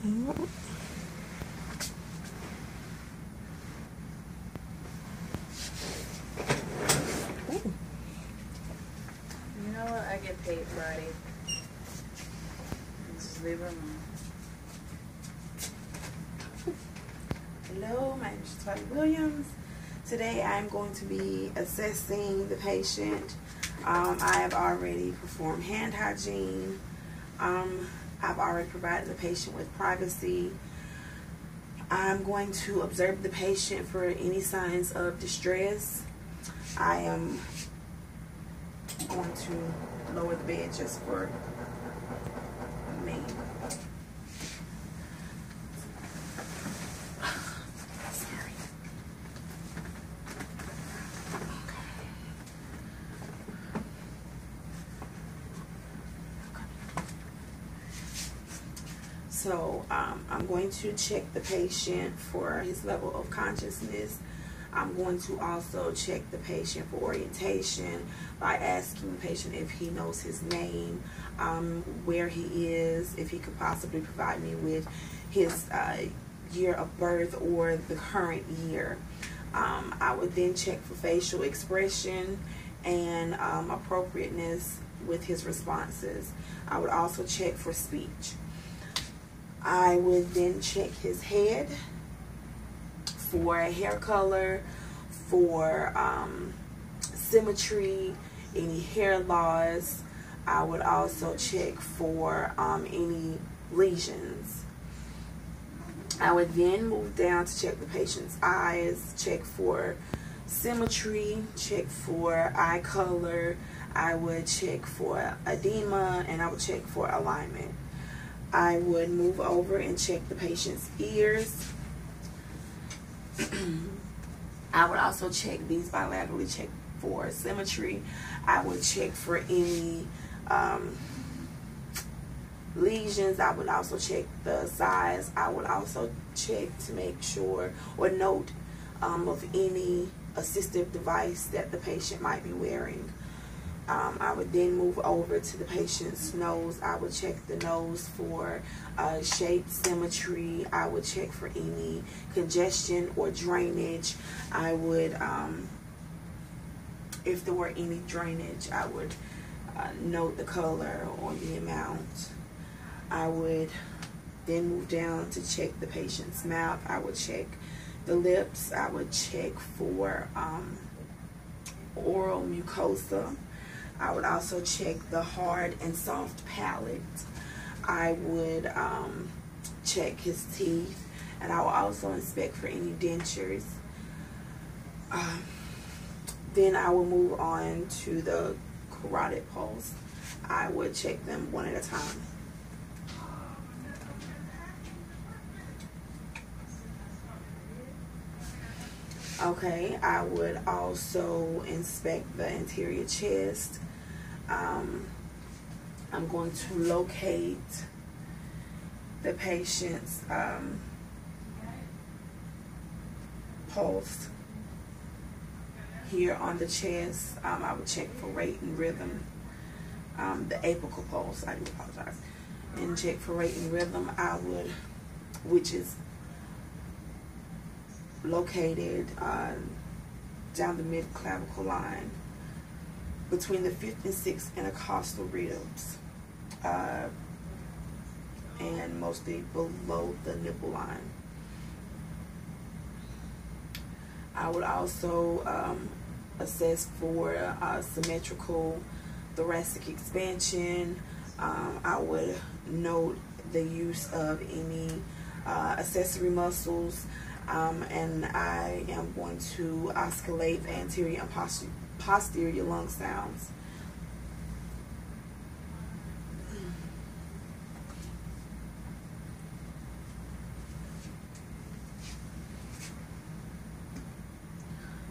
Ooh. You know what? I get paid Friday. Just leave her alone. Hello, my name is Tony Williams. Today I'm going to be assessing the patient. I have already performed hand hygiene. I've already provided the patient with privacy. I'm going to observe the patient for any signs of distress. I am going to lower the bed just for me. Sorry. So I'm going to check the patient for his level of consciousness. I'm going to also check the patient for orientation by asking the patient if he knows his name, where he is, if he could possibly provide me with his year of birth or the current year. I would then check for facial expression and appropriateness with his responses. I would also check for speech. I would then check his head for hair color, for symmetry, any hair loss. I would also check for any lesions. I would then move down to check the patient's eyes, check for symmetry, check for eye color. I would check for edema, and I would check for alignment. I would move over and check the patient's ears. I would also check these bilaterally, check for symmetry. I would check for any lesions. I would also check the size. I would also check to make sure or note of any assistive device that the patient might be wearing. I would then move over to the patient's nose. I would check the nose for shape, symmetry. I would check for any congestion or drainage. I would, if there were any drainage, I would note the color or the amount. I would then move down to check the patient's mouth. I would check the lips. I would check for oral mucosa. I would also check the hard and soft palate. I would check his teeth, and I will also inspect for any dentures. Then I will move on to the carotid pulse. I would check them one at a time. Okay, I would also inspect the anterior chest. I'm going to locate the patient's pulse here on the chest. I would check for rate and rhythm. The apical pulse, I do apologize. And check for rate and rhythm. I would, which is located down the mid-clavicle line between the 5th and 6th intercostal ribs, and mostly below the nipple line. I would also assess for symmetrical thoracic expansion. I would note the use of any accessory muscles. And I am going to oscillate the anterior and posterior lung sounds.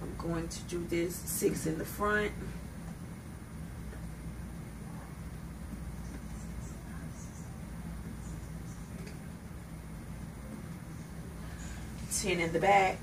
I'm going to do this 6 in the front. In the back.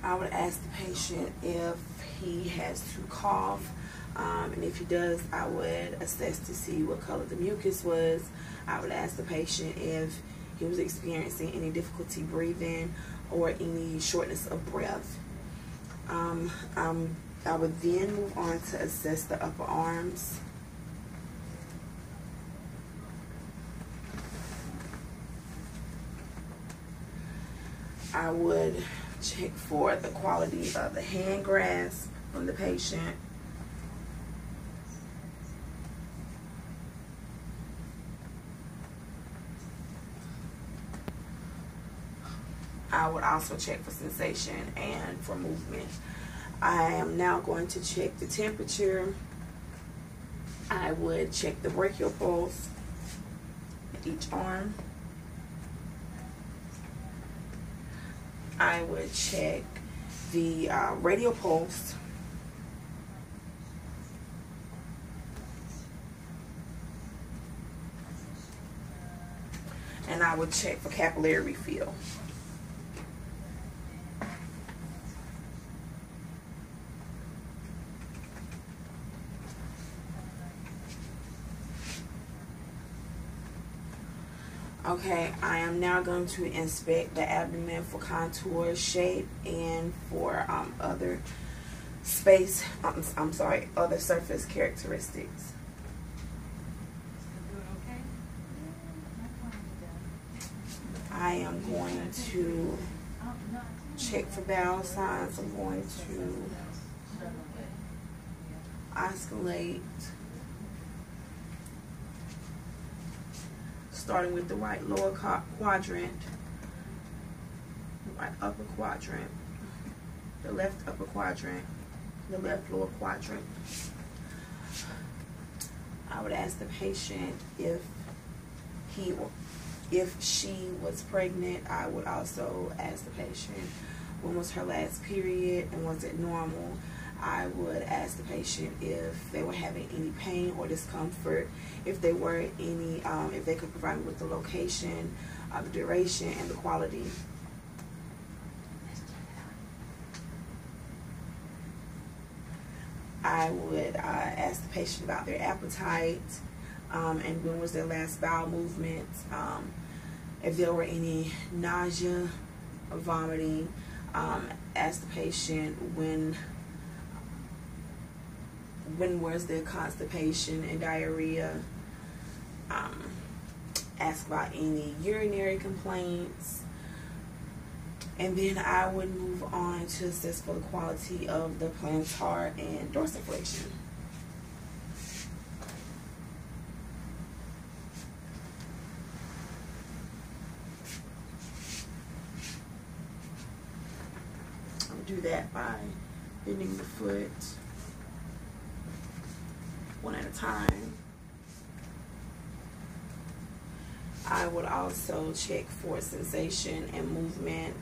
I would ask the patient if he has to cough, and if he does, I would assess to see what color the mucus was. I would ask the patient if he was experiencing any difficulty breathing or any shortness of breath. I would then move on to assess the upper arms. I would check for the quality of the hand grasp from the patient. I would also check for sensation and for movement. I am now going to check the temperature. I would check the brachial pulse at each arm. I would check the radial pulse. And I would check for capillary refill. Okay, I am now going to inspect the abdomen for contour, shape, and for other other surface characteristics. I am going to check for bowel signs. I'm going to oscillate, starting with the right lower quadrant, right upper quadrant, the left upper quadrant, the left lower quadrant. I would ask the patient if she was pregnant. I would also ask the patient when was her last period and was it normal. I would ask the patient if they were having any pain or discomfort, if they were any, if they could provide me with the location, the duration, and the quality. I would ask the patient about their appetite, and when was their last bowel movement, if there were any nausea or vomiting. Ask the patient when was their constipation and diarrhea. Ask about any urinary complaints. And then I would move on to assess for the quality of the plantar and dorsiflexion. I'll do that by bending the foot one at a time. I would also check for sensation and movement,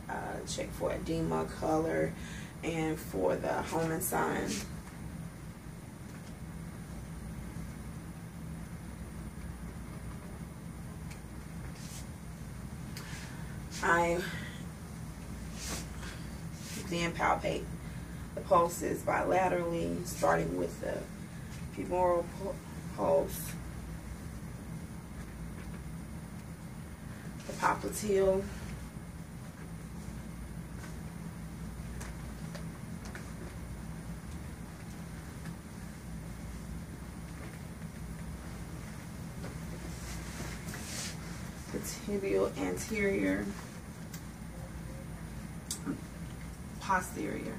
check for edema, color, and for the Homan sign. I then palpate the pulses bilaterally, starting with the femoral pulse, the popliteal, the tibial anterior, posterior,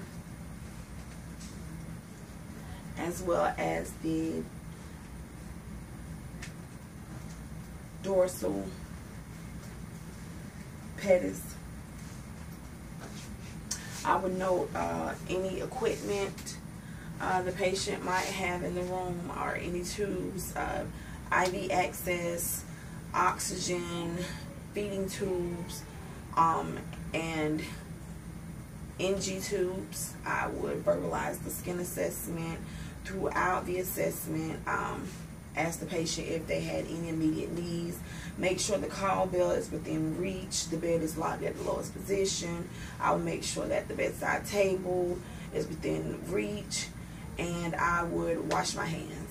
as well as the dorsal pedis. I would note any equipment the patient might have in the room, or any tubes, IV access, oxygen, feeding tubes, and NG tubes. I would verbalize the skin assessment throughout the assessment, ask the patient if they had any immediate needs. Make sure the call bell is within reach. The bed is locked at the lowest position. I would make sure that the bedside table is within reach, and I would wash my hands.